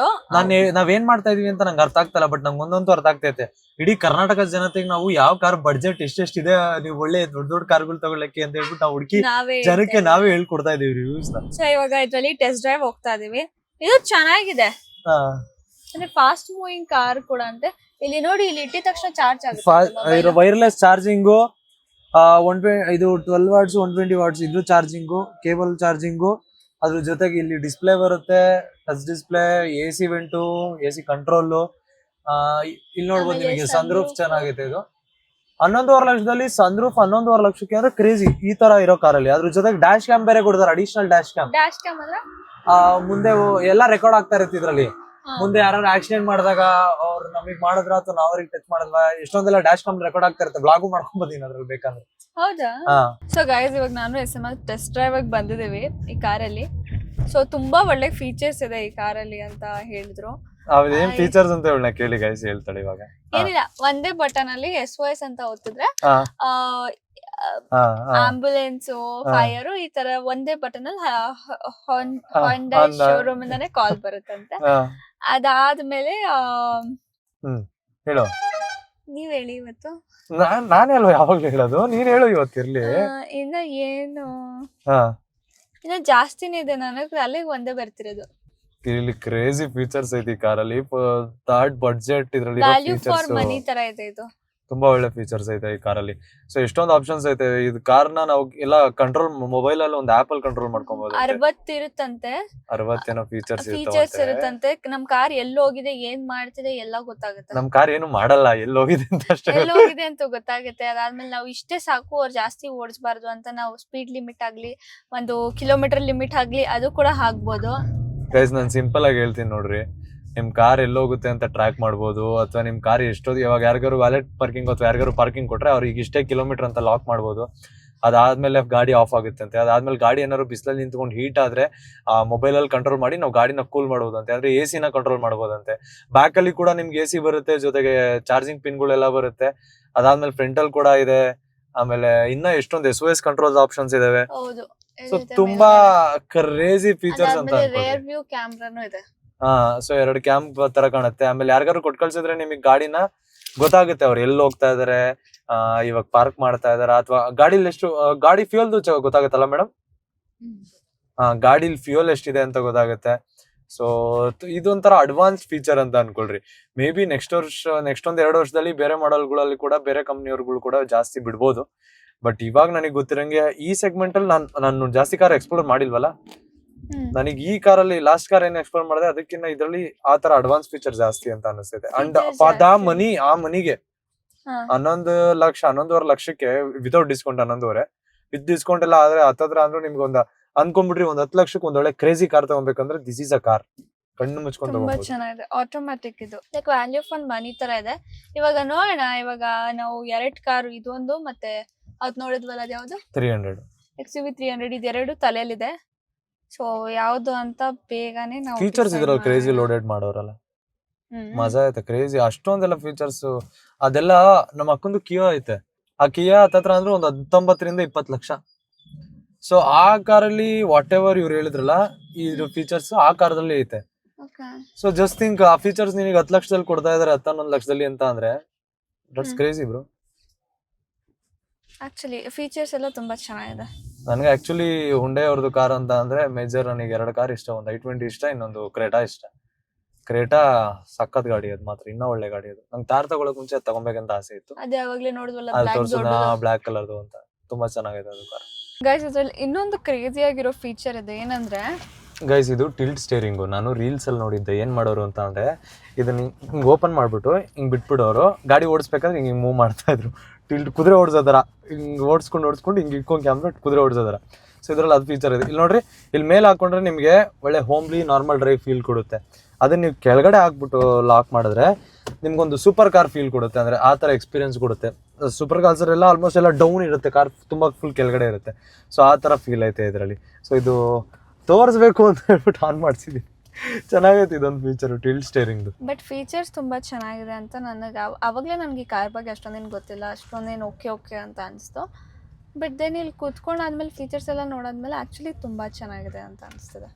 ನಾವೇನ್ ಮಾಡ್ತಾ ಇದೀವಿ ಅಂತ ನಂಗೆ ಅರ್ಥ ಆಗ್ತಲ್ಲ, ಬಟ್ ನಂಗೆ ಒಂದಂತೂ ಅರ್ಥ ಆಗ್ತೈತೆ. ಇಡೀ ಕರ್ನಾಟಕ ಜನತೆಗೆ ನಾವು ಯಾವ ಕಾರ್ ಬಡ್ಜೆಟ್ ಎಷ್ಟೆಷ್ಟಿದೆ, ನೀವು ಒಳ್ಳೆ ದೊಡ್ಡ ದೊಡ್ಡ ಕಾರ್ಗಳು ತಗೊಳ್ಳಕ್ಕೆ ಅಂತ ಹೇಳ್ಬಿಟ್ಟು ನಾವು ಹುಡುಕಿ ಜನಕ್ಕೆ ನಾವೇ ಹೇಳ್ಕೊಡ್ತಾ ಇದೀವಿ ರಿವ್ಯೂಸ್ ನ. ಸೊ ಇವಾಗ ಇದ್ರಲ್ಲಿ ಟೆಸ್ಟ್ ಡ್ರೈವ್ ಹೋಗ್ತಾ ಇದೀವಿ. ಇದು ಚೆನ್ನಾಗಿದೆ, ಅಂದ್ರೆ ಫಾಸ್ಟ್ ಮೂವಿಂಗ್ ಕಾರ್ ಕೂಡ ಅಂತೆ. ಇಲ್ಲಿ ನೋಡಿ, ಇಲ್ಲಿ ಇಟ್ಟಿದ ತಕ್ಷಣ ಚಾರ್ಜ್ ಆಗುತ್ತೆ. ವೈರ್ಲೆಸ್ ಚಾರ್ಜಿಂಗು, ಇದು 12 ವಾಟ್ಸ್ 120 ವಾಟ್ಸ್ ಇದ್ರ ಚಾರ್ಜಿಂಗು, ಕೇಬಲ್ ಚಾರ್ಜಿಂಗು. ಅದ್ರ ಜೊತೆಗೆ ಇಲ್ಲಿ ಡಿಸ್ಪ್ಲೇ ಬರುತ್ತೆ, touch display, AC vent, AC control. ಇಲ್ಲಿ ನೋಡ್ಬೋದು ನಿಮಗೆ ಸನ್ರೂಫ್ ಚೆನ್ನಾಗೈತೆ. ಇದು 11.5 ಲಕ್ಷದಲ್ಲಿ ಸನ್ರೂಫ್ 11.5 ಲಕ್ಷಕ್ಕೆ ಅಂದ್ರೆ ಕ್ರೇಜಿ ಈ ತರ ಇರೋ ಕಾರಲ್ಲಿ. ಅದ್ರ ಜೊತೆಗೆ ಡ್ಯಾಶ್ ಕ್ಯಾಮ್ ಬೇರೆ ಕೊಡ್ತಾರೆ, additional dash cam. Dash cam ಅಂದ್ರೆ ಮುಂದೆ ಎಲ್ಲ ರೆಕಾರ್ಡ್ ಆಗ್ತಾ ಇರುತ್ತೆ ಇದ್ರಲ್ಲಿ. ಮುಂದೆ ಯಾರು ಆಕ್ಸಿಡೆಂಟ್ ಮಾಡಿದಾಗ ಅವ್ರು ನಮಗ್ ಮಾಡಿದ್ರ ಅಥವಾ ನಾವ್ ಅವ್ರಿಗೆ ಟಚ್ ಮಾಡಿದ್ವಾ, ಎಷ್ಟೊಂದೆಲ್ಲ ಡ್ಯಾಶ್ ಕ್ಯಾಮ್ ರೆಕಾರ್ಡ್ ಆಗ್ತಾ ಇರುತ್ತೆ. ಬ್ಲಾಗು ಮಾಡ್ಕೊಂಡ್ಬಂದಿನಿ ಅದ್ರಲ್ಲಿ ಬೇಕಂದ್ರೆ. ಹೌದಾ? ಸೊ ಗೈಸ್, ಇವಾಗ ನಾನು SML ಟೆಸ್ಟ್ ಡ್ರೈವ್ ಆಗಿ ಬಂದಿದ್ದೀವಿ ಈ ಕಾರಲ್ಲಿ. ಸೊ ತುಂಬಾ ಒಳ್ಳೆ ಫೀಚರ್ಸ್ ಇದೆ ಈ ಕಾರಲ್ಲಿ ಅಂತ ಹೇಳಿದ್ರು. ಏನ್ ಫೀಚರ್ಸ್ ಅಂತ ಹೇಳ ಕೇಳಿ ಗೈಸ್, ಹೇಳ್ತಾಳೆ ಇವಾಗ. ಏನಿಲ್ಲ, ಒಂದೇ ಬಟನ್ ಅಲ್ಲಿ SOS ಅಂತ ಒತ್ತಿದ್ರೆ ಆಂಬುಲೆನ್ಸ್, ಫೈರ್, ಈ ತರ ಒಂದೇ ಬಟನ್ ಅಲ್ಲಿ Hyundai ಶೋರೂಮ್ ಇಂದಾನೆ ಕಾಲ್ ಬರುತ್ತಂತೆ. ಅದಾದ್ಮೇಲೆ ಹೇಳು, ನೀವ್ ಹೇಳಿ ಇವತ್ತು. ನಾನೇ ಅಲ್ವಾ ಯಾವಾಗ್ಲೂ ಹೇಳೋದು, ನೀನ್ ಹೇಳು ಇವತ್ತಿರ್ಲಿ. ಇನ್ನ ಏನು, ಇನ್ನ ಜಾಸ್ತಿನೇ ಇದೆ. ನನಗೆ ಅಲ್ಲಿಗೆ ಒಂದೇ ಬರ್ತಿರೋದು. ಇಲ್ಲಿ ಕ್ರೇಜಿ ಫೀಚರ್ಸ್ ಐತಿ ಕಾರಲ್ಲಿ. ಥರ್ಡ್ ಬಡ್ಜೆಟ್ ಇದ್ರಲ್ಲಿ ವ್ಯಾಲ್ಯೂ ಫಾರ್ ಮನಿ ತರ ಇದೆ ಇದು. ತುಂಬಾ ಒಳ್ಳೆ ಫೀಚರ್ಸ್ ಐತೆ ಈ ಕಾರಲ್ಲಿ. ಸೊ ಎಷ್ಟೊಂದು ಆಪ್ಷನ್ಸ್ ಐತೆ. ಇದು ಕಾರ್ನ ನಾವು ಎಲ್ಲ ಕಂಟ್ರೋಲ್ ಮೊಬೈಲ್ ಅಲ್ಲಿ ಒಂದು ಆಪ್ ಅಲ್ಲಿ ಕಂಟ್ರೋಲ್ ಮಾಡ್ಕೊಬಹುದು. 60 ಇರುತ್ತಂತೆ, 60 ಏನೋ ಫೀಚರ್ಸ್ ಇರುತ್ತಂತೆ. ನಮ್ ಕಾರ್ ಎಲ್ಲಿ ಹೋಗಿದೆ, ಏನ್ ಮಾಡ್ತಿದೆ ಎಲ್ಲ ಗೊತ್ತಾಗುತ್ತೆ. ನಮ್ ಕಾರ್ ಏನು ಮಾಡಲ್ಲ, ಎಲ್ಲಿ ಹೋಗಿದೆ ಅಂತ ಅಷ್ಟೇ, ಎಲ್ಲಿ ಹೋಗಿದೆ ಅಂತ ಗೊತ್ತಾಗುತ್ತೆ. ಅದಾದ್ಮೇಲೆ ನಾವು ಇಷ್ಟೇ ಸಾಕು, ಅವ್ರು ಜಾಸ್ತಿ ಓಡಿಸಬಾರ್ದು ಅಂತ ನಾವು ಸ್ಪೀಡ್ ಲಿಮಿಟ್ ಆಗ್ಲಿ, ಒಂದು ಕಿಲೋಮೀಟರ್ ಲಿಮಿಟ್ ಆಗ್ಲಿ, ಅದು ಕೂಡ ಹಾಕ್ಬೋದು. ಗೈಸ್ ನಾನು ಸಿಂಪಲ್ ಆಗಿ ಹೇಳ್ತೀನಿ ನೋಡ್ರಿ, ನಿಮ್ ಕಾರ್ ಎಲ್ಲೋಗುತ್ತೆ ಅಂತ ಟ್ರ್ಯಾಕ್ ಮಾಡ್ಬೋದು. ಅಥವಾ ನಿಮ್ ಕಾರ್ ಎಷ್ಟೊತ್ತು, ಇವಾಗ ಯಾರಿಗಾರು ವ್ಯಾಲೆಟ್ ಪಾರ್ಕಿಂಗ್ ಅಥವಾ ಯಾರಿಗಾರು ಪಾರ್ಕಿಂಗ್ ಕೊಟ್ರೆ ಅವ್ರಿಗೆ ಇಷ್ಟೇ ಕಿಲೋಮೀಟರ್ ಅಂತ ಲಾಕ್ ಮಾಡ್ಬೋದು. ಅದಾದ್ಮೇಲೆ ಗಾಡಿ ಆಫ್ ಆಗುತ್ತೆ ಅಂತೆ. ಅದಾದ್ಮೇಲೆ ಗಾಡಿ ಏನಾದ್ರು ಬಿಸಿಲಲ್ಲಿ ನಿಂತ್ಕೊಂಡು ಹೀಟ್ ಆದ್ರೆ ಆ ಮೊಬೈಲ್ ಅಲ್ಲಿ ಕಂಟ್ರೋಲ್ ಮಾಡಿ ನಾವು ಗಾಡಿನ ಕೂಲ್ ಮಾಡ್ಬೋದಂತೆ. ಅಂದ್ರೆ AC ನ ಕಂಟ್ರೋಲ್ ಮಾಡ್ಬೋದಂತೆ. ಬ್ಯಾಕ್ ಅಲ್ಲಿ ಕೂಡ ನಿಮ್ಗೆ AC ಬರುತ್ತೆ, ಜೊತೆಗೆ ಚಾರ್ಜಿಂಗ್ ಪಿನ್ಗಳೆಲ್ಲ ಬರುತ್ತೆ. ಅದಾದ್ಮೇಲೆ ಫ್ರಂಟ್ ಅಲ್ಲಿ ಕೂಡ ಇದೆ. ಆಮೇಲೆ ಇನ್ನ ಎಷ್ಟೊಂದು SOS ಕಂಟ್ರೋಲ್ ಆಪ್ಷನ್ಸ್ ಇದಾವೆ. ಸೊ ತುಂಬಾ ಕ್ರೇಜಿ ಫೀಚರ್ಸ್ ಅಂತ. ರೇರ್ ವ್ಯೂ ಕ್ಯಾಮ್ರಾನು ಇದೆ. ಸೊ 2 ಕ್ಯಾಮ್ ತರ ಕಾಣುತ್ತೆ. ಆಮೇಲೆ ಯಾರಿಗಾರು ಕೊಟ್ಟು ಕಳ್ಸಿದ್ರೆ ನಿಮಗೆ ಗಾಡಿನ ಗೊತ್ತಾಗುತ್ತೆ ಅವ್ರು ಎಲ್ಲಿ ಹೋಗ್ತಾ ಇದಾರೆ, ಇವಾಗ ಪಾರ್ಕ್ ಮಾಡ್ತಾ ಇದಾರ, ಅಥವಾ ಗಾಡಿಲಿ ಎಷ್ಟು ಗಾಡಿ ಫ್ಯೂಯಲ್ ಗೊತ್ತಾಗುತ್ತಲ್ಲ ಮೇಡಮ್. ಗಾಡಿಲಿ ಫ್ಯೂಯಲ್ ಎಷ್ಟಿದೆ ಅಂತ ಗೊತ್ತಾಗುತ್ತೆ. ಸೊ ಇದೊಂಥರ ಅಡ್ವಾನ್ಸ್ ಫೀಚರ್ ಅಂತ ಅನ್ಕೊಳ್ರಿ. ಮೇ ಬಿ ನೆಕ್ಸ್ಟ್ ಒಂದ್ 2 ವರ್ಷದಲ್ಲಿ ಬೇರೆ ಮಾಡೆಲ್ಗಳಲ್ಲಿ ಕೂಡ ಬೇರೆ ಕಂಪ್ನಿಯವ್ರುಗಳು ಕೂಡ ಜಾಸ್ತಿ ಬಿಡ್ಬೋದು. ಬಟ್ ಇವಾಗ ನನಗೆ ಗೊತ್ತಿರಂಗೆ ಈ ಸೆಗ್ಮೆಂಟ್ ಅಲ್ಲಿ ನಾನು ಜಾಸ್ತಿ ಕಾರ್ ಎಕ್ಸ್ಪ್ಲೋರ್ ಮಾಡಿಲ್ವಲ್ಲ, ನನಗೆ ಈ ಕಾರಲ್ಲಿ ಲಾಸ್ಟ್ ಕಾರ್ ಏನ್ ಎಕ್ಸ್ಪ್ಲೋರ್ ಮಾಡಿದೆ ಅದಕ್ಕಿಂತ ಇದ್ರಲ್ಲಿ ಆ ತರ ಅಡ್ವಾನ್ಸ್ ಫೀಚರ್ ಜಾಸ್ತಿ ಅಂತ ಅನಿಸ್ತೈತೆ. ಅಂಡ್ ಆ ಮನಿಗೆ 11.5 ಲಕ್ಷಕ್ಕೆ ವಿತೌಟ್ ಡಿಸ್ಕೌಂಟ್ 11.5 ವಿತ್ ಡಿಸ್ಕೌಂಟ್ ಎಲ್ಲ ಆದ್ರೆ ಹತ್ತತ್ರ ಅಂದ್ರೆ ನಿಮ್ಗೆ ಅನ್ಕೊಂಡ್ಬಿಟ್ರಿ 10 ಲಕ್ಷಕ್ಕೆ ಒಂದೊಳ್ಳೆ ಕ್ರೇಜಿ ಕಾರ್ ತಗೋಬೇಕಂದ್ರೆ ದಿಸ್ ಇಸ್ ಅ ಕಾರ್. ಕಣ್ಣು ಮುಚ್ಕೊಂಡು ತುಂಬಾ ಚೆನ್ನಾಗಿದೆ. ಆಟೋಮ್ಯಾಟಿಕ್ ಇದು ಲೈಕ್ ವ್ಯಾಲ್ಯೂ ಫಾರ್ ಮನಿ ತರ ಇದೆ. ಇವಾಗ ನೋಡೋಣ, ಇವಾಗ ನಾವು 2 ಕಾರು, ಇದೊಂದು ಮತ್ತೆ ಅದ್ ನೋಡಿದ್ವಲ್ಲ ಅದ್ ಯಾವ್ದು 300 XUV 300, ಇದೆರಡು ತಲೆಯಲ್ಲಿದೆ. ಸೊ ಯಾವ್ದು ಅಂತ ಬೇಗನೆ ನಾವು ಫೀಚರ್ಸ್ ಇದ್ರಲ್ಲಿ ಕ್ರೇಜಿ ಲೋಡೆಡ್ ಮಾಡೋರಲ್ಲ, ಮಜಾ ಐತೆ ಕ್ರೇಜಿ. ಅಷ್ಟೊಂದೆಲ್ಲ ಫೀಚರ್ಸ್ ಅದೆಲ್ಲ ನಮ್ಮ ಅಕ್ಕಂದು ಕಿಯಾ ಐತೆ. ಆ ಕಿಯಾ ಹತ್ತತ್ರ ಅಂದ್ರೆ ಒಂದು 19 ರಿಂದ 20 ಲಕ್ಷ. ಸೊ ಆ ಕಾರಲ್ಲಿ ವಾಟ್ ಎವರ್ ಇವ್ರು ಹೇಳಿದ್ರಲ್ಲ ಈ ಫೀಚರ್ಸ್ ಆ ಕಾರಲ್ಲಿ ಐತೆ. ಸೊ ಜಸ್ಟ್ ಥಿಂಕ್ ಆ ಫೀಚರ್ಸ್ ನಿನಗೆ 10 ಲಕ್ಷದಲ್ಲಿ ಕೊಡ್ತಾ ಇದಾರೆ 11 ಲಕ್ಷದಲ್ಲಿ ಅಂತ ಅಂದ್ರೆ that's crazy bro. Actually features ಎಲ್ಲ ತುಂಬಾ ಚೆನ್ನಾಗಿದೆ. ನನಗೆ ಆಕ್ಚುಲಿ ಹುಂಡೈ ಅವ್ರದ್ದು ಕಾರ್ ಅಂತ ಅಂದ್ರೆ ಮೇಜರ್ ನನಗೆ 2 ಕಾರ್ ಇಷ್ಟ. ಒಂದು i20 ಇಷ್ಟ, ಇನ್ನೊಂದು ಕ್ರೇಟಾ ಇಷ್ಟ. ಕ್ರೇಟಾ ಸಖತ್ ಗಾಡಿ, ಅದು ಮಾತ್ರ ಇನ್ನೂ ಒಳ್ಳೆ ಗಾಡಿ. ಅದು ನಂಗೆ ತಾರ್ ತಗೊಳಕ್ ಮುಂಚೆ ಅದು ತಗೊಬೇಕಂತ ಆಸೆ ಇತ್ತು. ಅದೇ ಯಾವಾಗ್ಲೇ ನೋಡಿದ್ವಲ್ಲ ಅದು ತೋರ್ಸೋಣ ಬ್ಲಾಕ್ ಕಲರ್ದು ಅಂತ, ತುಂಬಾ ಚೆನ್ನಾಗಿದೆ ಅದು ಕಾರ್. ಗೈಸ್ ಇದ್ರಲ್ಲಿ ಇನ್ನೊಂದು ಕ್ರೇಜಿ ಆಗಿರೋ ಫೀಚರ್ ಇದೆ. ಏನಂದ್ರೆ ಗೈಸ್ ಇದು ಟಿಲ್ಟ್ ಸ್ಟೇರಿಂಗು. ನಾನು ರೀಲ್ಸ್ ಅಲ್ಲಿ ನೋಡಿದ್ದೆ ಏನ್ ಮಾಡೋರು ಅಂತ ಅಂದ್ರೆ ಇದನ್ನ ಹಿಂಗ್ ಓಪನ್ ಮಾಡ್ಬಿಟ್ಟು ಹಿಂಗ್ ಬಿಟ್ಬಿಡೋರು, ಗಾಡಿ ಓಡಿಸ್ಬೇಕಾದ್ರೆ ಹಿಂಗ್ ಮೂವ್ ಮಾಡ್ತಾ ಇದ್ರು. ಟಿಲ್ಟ್ ಕುದುರೆ ಓಡಿಸೋದರ ಹಿಂಗ್ ಓಡಿಸ್ಕೊಂಡು ಹಿಂಗ್ ಇಟ್ಕೊಂಡು ಕ್ಯಾಮ್ರಾ ಕುದುರೆ ಓಡಿಸೋದರ. ಸೊ ಇದ್ರಲ್ಲಿ ಅದು ಫೀಚರ್ ಇದೆ. ಇಲ್ಲಿ ನೋಡ್ರಿ, ಇಲ್ಲಿ ಮೇಲೆ ಹಾಕೊಂಡ್ರೆ ನಿಮಗೆ ಒಳ್ಳೆ ಹೋಮ್ಲಿ ನಾರ್ಮಲ್ ಡ್ರೈವ್ ಫೀಲ್ ಕೊಡುತ್ತೆ. ಅದನ್ನ ನೀವು ಕೆಳಗಡೆ ಹಾಕ್ಬಿಟ್ಟು ಲಾಕ್ ಮಾಡಿದ್ರೆ ನಿಮ್ಗೊಂದು ಸೂಪರ್ ಕಾರ್ ಫೀಲ್ ಕೊಡುತ್ತೆ. ಅಂದ್ರೆ ಆ ತರ ಎಕ್ಸ್ಪೀರಿಯನ್ಸ್ ಕೊಡುತ್ತೆ. ಸೂಪರ್ ಕಾರ್ಸ್ ಎಲ್ಲ ಆಲ್ಮೋಸ್ಟ್ ಎಲ್ಲ ಡೌನ್ ಇರುತ್ತೆ, ಕಾರ್ ತುಂಬಾ ಫುಲ್ ಕೆಳಗಡೆ ಇರುತ್ತೆ. ಸೊ ಆ ತರ ಫೀಲ್ ಐತೆ ಇದರಲ್ಲಿ. ಸೊ ಇದು ತೋರಿಸ್ಬೇಕು ಅಂತ ಹೇಳ್ಬಿಟ್ಟು ಆನ್ ಮಾಡ್ಸಿದೀನಿ. ಚೆನ್ನಾಗೈತೆ ಇದೊಂದು ಫೀಚರ್ ಟಿಲ್ಟ್ ಸ್ಟೇರಿಂಗ್ದು. ಬಟ್ ಫೀಚರ್ಸ್ ತುಂಬಾ ಚೆನ್ನಾಗಿದೆ ಅಂತ ನನಗೆ ಅವಾಗಲೇ ನನಗೆ ಈ ಕಾರ್ ಬಗ್ಗೆ ಅಷ್ಟೊಂದೇನು ಗೊತ್ತಿಲ್ಲ, ಅಷ್ಟೊಂದೇನು ಓಕೆ ಅಂತ ಅನಿಸ್ತು. ಬಟ್ ದೆನ್ ಇಲ್ಲಿ ಕೂತ್ಕೊಂಡಾದ್ಮೇಲೆ ಫೀಚರ್ಸ್ ಎಲ್ಲ ನೋಡಾದ್ಮೇಲೆ ಆ್ಯಕ್ಚುಲಿ ತುಂಬ ಚೆನ್ನಾಗಿದೆ ಅಂತ ಅನಿಸ್ತದೆ.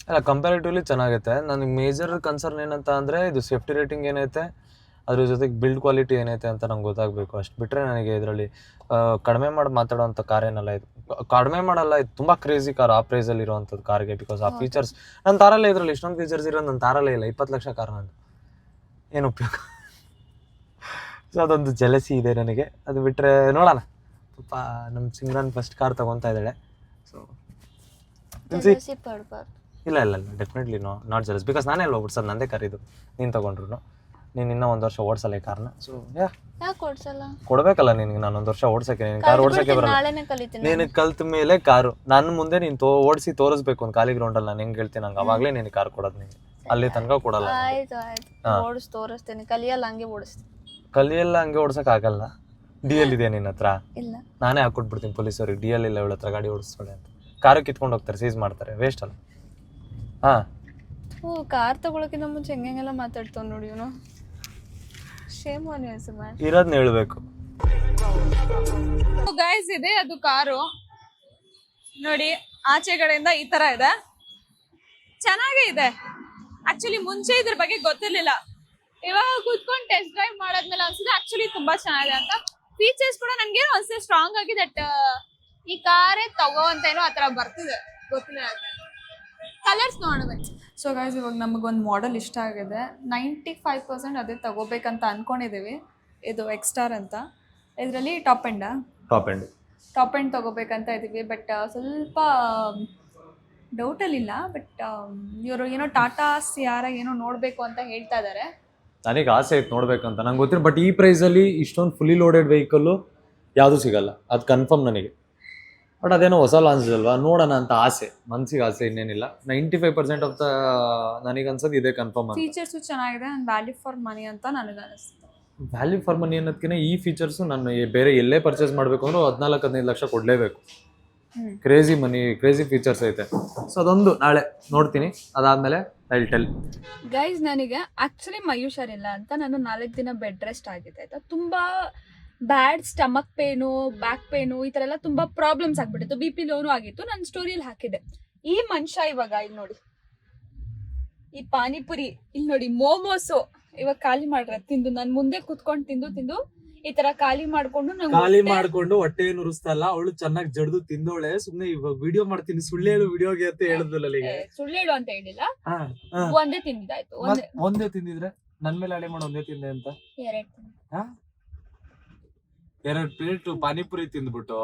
ಅಲ್ಲ, ಕಂಪ್ಯಾರಿಟಿವ್ಲಿ ಚೆನ್ನಾಗೈತೆ. ನನಗೆ ಮೇಜರ್ ಕನ್ಸರ್ನ್ ಏನಂತ ಅಂದರೆ ಇದು ಸೇಫ್ಟಿ ರೇಟಿಂಗ್ ಏನೈತೆ, ಅದ್ರ ಜೊತೆಗೆ ಬಿಲ್ಡ್ ಕ್ವಾಲಿಟಿ ಏನೈತೆ ಅಂತ ನಂಗೆ ಗೊತ್ತಾಗಬೇಕು. ಅಷ್ಟು ಬಿಟ್ಟರೆ ನನಗೆ ಇದರಲ್ಲಿ ಕಡಿಮೆ ಮಾಡಿ ಮಾತಾಡೋವಂಥ ಕಾರ್ ಏನಲ್ಲ ಇದು. ಕಡಿಮೆ ಮಾಡಲ್ಲ, ಇದು ತುಂಬ ಕ್ರೇಜಿ ಕಾರ್ ಆ ಪ್ರೈಸಲ್ಲಿ ಇರೋವಂಥದ್ದು ಕಾರ್ಗೆ. ಬಿಕಾಸ್ ಆ ಫೀಚರ್ಸ್ ನನ್ನ ತಾರಲ್ಲೇ ಇದರಲ್ಲಿ ಇಷ್ಟೊಂದು ಫೀಚರ್ಸ್ ಇರೋದು ನನ್ನ ತಾರಲ್ಲೇ ಇಲ್ಲ. 20 ಲಕ್ಷ ಕಾರ್ ನಾನು ಏನು ಉಪಯೋಗ. ಸೊ ಅದೊಂದು ಜೆಲಸಿ ಇದೆ ನನಗೆ. ಅದು ಬಿಟ್ಟರೆ ನೋಡೋಣ, ಪಾಪ ನಮ್ಮ ಸಿಮ್ರನ್ ಫಸ್ಟ್ ಕಾರ್ ತೊಗೊತಾ ಇದ್ದಾಳೆ. ಸೊ ಇಲ್ಲ ಡೆಫಿನೆಟ್ಲಿ ನಾಟ್ ಜೆಲಸ್. ಬಿಕಾಸ್ ನಾನೇ ಅಲ್ಲ ಓಡಿಸೋದು, ನಂದೇ ಕಾರ್ ಇದು. ನೀನು ತೊಗೊಂಡ್ರು ನೀನು ಇನ್ನೂ 1 ವರ್ಷ ಓಡಿಸಲ್ಲ ಈ ಕಾರ್ನ. ಸೊ ಯಾಕೆ ಓಡಿಸಲ್ಲ? ಕೊಡ್ಬೇಕಲ್ಲ ನಿನಗೆ. ನಾನು 1 ವರ್ಷ ಓಡ್ಸಕ್ಕೆ, ನೀನು ಕಾರ್ ಓಡ್ಸಕ್ಕೆ ಬರಲ್ಲ. ನೀನು ಕಲ್ತ ಮೇಲೆ ಕಾರು ನನ್ನ ಮುಂದೆ ನೀನು ಓಡಿಸಿ ತೋರಿಸ್ಬೇಕು ಒಂದು ಖಾಲಿ ಗ್ರೌಂಡಲ್ಲಿ. ನಾನು ಹೆಂಗೆ ಹೇಳ್ತೀನಿ ನಂಗೆ ಅವಾಗಲೇ ನೀನು ಕಾರ್ ಕೊಡೋದು. ನೀನು ಅಲ್ಲಿ ತನಕ ಕೊಡಲ್ಲ. ಆಯ್ತು ಓಡಿಸಿ ತೋರಿಸ್ತೇನೆ. ಕಲಿಯಲ್ಲ ಹಂಗೆ ಓಡಿಸ್ತೀನಿ. ಕಲಿಯಲ್ಲ ಹಂಗೆ ಓಡ್ಸಕ್ ಆಗಲ್ಲ. DL ಇದೆ ನಿನ್ನ ಹತ್ರ? ಇಲ್ಲ. ನಾನೇ ಹಾಕೊಟ್ಬಿಡ್ತೀನಿ ಪೊಲೀಸವ್ರಿಗೆ, DL ಇಲ್ಲ ಇವಳ ಹತ್ರ, ಗಾಡಿ ಓಡಿಸ್ತಾಳೆ ಅಂತ. ಕಾರು ಕಿತ್ಕೊಂಡು ಹೋಗ್ತಾರೆ, ಸೀಸ್ ಮಾಡ್ತಾರೆ. ವೇಸ್ಟ್ ಅಲ್ಲ. ಕಾರ್ ತಗೊಳಕ್ಕಿಂತ ಮುಂಚೆ ಹೆಂಗೆಲ್ಲ ಮಾತಾಡ್ತಾವ ನೋಡಿ ಇವನು. Shame on you man. ಇರೋದ್ನ ಹೇಳ್ಬೇಕು. ಗೈಸ್ ಇದೆ ಅದು ಕಾರು ನೋಡಿ, ಆಚೆಗಡೆಯಿಂದ ಈ ತರ ಇದೆ. ಚೆನ್ನಾಗೇ ಇದೆ. ಆಕ್ಚುಲಿ ಮುಂಚೆ ಇದ್ರ ಬಗ್ಗೆ ಗೊತ್ತಿರ್ಲಿಲ್ಲ. ಇವಾಗ ಕೂತ್ಕೊಂಡು ಟೆಸ್ಟ್ ಡ್ರೈವ್ ಮಾಡಾದ್ಮೇಲೆ ಅನ್ಸುತ್ತೆ ಆಕ್ಚುಲಿ ತುಂಬಾ ಚೆನ್ನಾಗಿದೆ ಅಂತ. ಫೀಚರ್ಸ್ ಕೂಡ ನನ್ಗೆ ಅನ್ಸುತ್ತೆ ಸ್ಟ್ರಾಂಗ್ ಆಗಿ ದಟ್ ಈ ಕಾರೇ ತಗೋ ಅಂತ ಏನೋ ಆತರ ಬರ್ತಿದೆ, ಗೊತ್ತಿಲ್ಲ. ಕಲರ್ಸ್ ನೋಡೋಣ. ಸೊ ಗೈಸ್ ಇವಾಗ ನಮಗೊಂದು ಮಾಡೆಲ್ ಇಷ್ಟ ಆಗಿದೆ. 95% ಅದೇ ತಗೋಬೇಕಂತ ಅನ್ಕೊಂಡಿದೀವಿ. ಇದು ಎಕ್ಸ್ಟಾರ್ ಅಂತ. ಇದರಲ್ಲಿ ಟಾಪ್ ಎಂಡ್ ತಗೋಬೇಕಂತ ಇದೀವಿ. ಬಟ್ ಸ್ವಲ್ಪ ಡೌಟಲ್ಲಿಲ್ಲ. ಬಟ್ ಇವರು ಏನೋ ಟಾಟಾ ಸಿಯಾರ ಏನೋ ನೋಡಬೇಕು ಅಂತ ಹೇಳ್ತಾ ಇದ್ದಾರೆ. ನನಗೆ ಆಸೆ ಐತೆ ನೋಡ್ಬೇಕಂತ, ನಂಗೆ ಗೊತ್ತಿಲ್ಲ. ಬಟ್ ಈ ಪ್ರೈಸಲ್ಲಿ ಇಷ್ಟೊಂದು ಫುಲ್ಲಿ ಲೋಡೆಡ್ ವೆಹಿಕಲ್ಲು ಯಾವುದೂ ಸಿಗಲ್ಲ, ಅದು ಕನ್ಫರ್ಮ್ ನನಗೆ. ಬಟ್ ಅದೇನೋ ಹೊಸ ಲಾಂಚ್ ಅಲ್ವಾ, ನೋಡೋಣ ಅಂತ ಆಸೆ, ಮನ್ಸಿಗೆ ಆಸೆ, ಇನ್ನೇನಿಲ್ಲ. 95% ಆಫ್ ದ ನನಗೆ ಅನ್ಸೋದು ಇದೆ ಕನ್ಫರ್ಮ್ ಅಂತ. ಫೀಚರ್ಸು ಚೆನ್ನಾಗಿದೆ ಆ್ಯಂಡ್ ವ್ಯಾಲ್ಯೂ ಫಾರ್ ಮನಿ ಅಂತ ನನಗೆ ಅನಿಸ್ತು. ವ್ಯಾಲ್ಯೂ ಫಾರ್ ಮನಿ ಅನ್ನೋದಕ್ಕಿಂತ ಈ ಫೀಚರ್ಸು ನಾನು ಬೇರೆ ಎಲ್ಲೇ ಪರ್ಚೇಸ್ ಮಾಡಬೇಕು ಅಂದ್ರೂ 14-15 ಲಕ್ಷ ಕೊಡಲೇಬೇಕು. ಕ್ರೇಜಿ ಫೀಚರ್ಸ್ ಐತೆ. ಸೊ ಅದೊಂದು ನಾಳೆ ನೋಡ್ತೀನಿ, ಅದಾದಮೇಲೆ ಐ ವಿಲ್ ಟೆಲ್. ಗೈಸ್ ನನಗೆ ಆ್ಯಕ್ಚುಲಿ ಮೈ ಹುಷಾರಿಲ್ಲ ಅಂತ ನಾನು 4 ದಿನ ಬೆಡ್ ರೆಸ್ಟ್ ಆಗಿದೆ ಆಯಿತಾ. ತುಂಬ ಬ್ಯಾಡ್ ಸ್ಟಮಕ್ ಪೇನು, ಬ್ಯಾಕ್ ಪೇನು, ಈ ಥರ ಎಲ್ಲ ತುಂಬ ಪ್ರಾಬ್ಲಮ್ಸ್ ಆಗಿಬಿಟ್ಟಿತ್ತು. BP ಲೋನು ಆಗಿತ್ತು. ನಾನು ಸ್ಟೋರಿಯಲ್ಲಿ ಹಾಕಿದ್ದೆ. ಈ ಮನುಷ್ಯ ಇವಾಗ ಇಲ್ಲಿ ನೋಡಿ, ಈ ಪಾನಿಪುರಿ, ಇಲ್ಲಿ ನೋಡಿ ಮೋಮೋಸು ಇವಾಗ ಖಾಲಿ ಮಾಡ್ರೆ ತಿಂದು, ನನ್ನ ಮುಂದೆ ಕುತ್ಕೊಂಡು ತಿಂದು ಈ ತರ ಖಾಲಿ ಮಾಡ್ಕೊಂಡು ಖಾಲಿ ಮಾಡ್ಕೊಂಡು ಹೊಟ್ಟೆ ಏನು ಉರಿಸ್ತಲ್ಲ, ಅವಳು ಚೆನ್ನಾಗಿ ಜಡ್ದು ತಿಂದೋಳೆ. ಸುಮ್ನೆ ಇವಾಗ ವಿಡಿಯೋ ಮಾಡ್ತೀನಿ ಸುಳ್ಳು ಹೇಳು ವಿಡಿಯೋಗೆ ಅಂತ ಹೇಳಿದ್ಲಲ್ಲ ಅಲ್ಲಿಗೆ. ಸುಳ್ಳು ಹೇಳು ಅಂತ ಹೇಳಿಲ್ಲ, ಒಂದೇ ತಿಂದಿದ್ದಾಯ್ತು. ಒಂದೇ ತಿಂದಿದ್ರೆ ನನ್ ಮೇಲೆ ಅಡೆ ಮಾಡಿ ಒಂದೇ ತಿಂದೆ ಅಂತ. 2 ಪ್ಲೇಟ್ ಪಾನಿಪುರಿ ತಿಂದ್ಬಿಟ್ಟು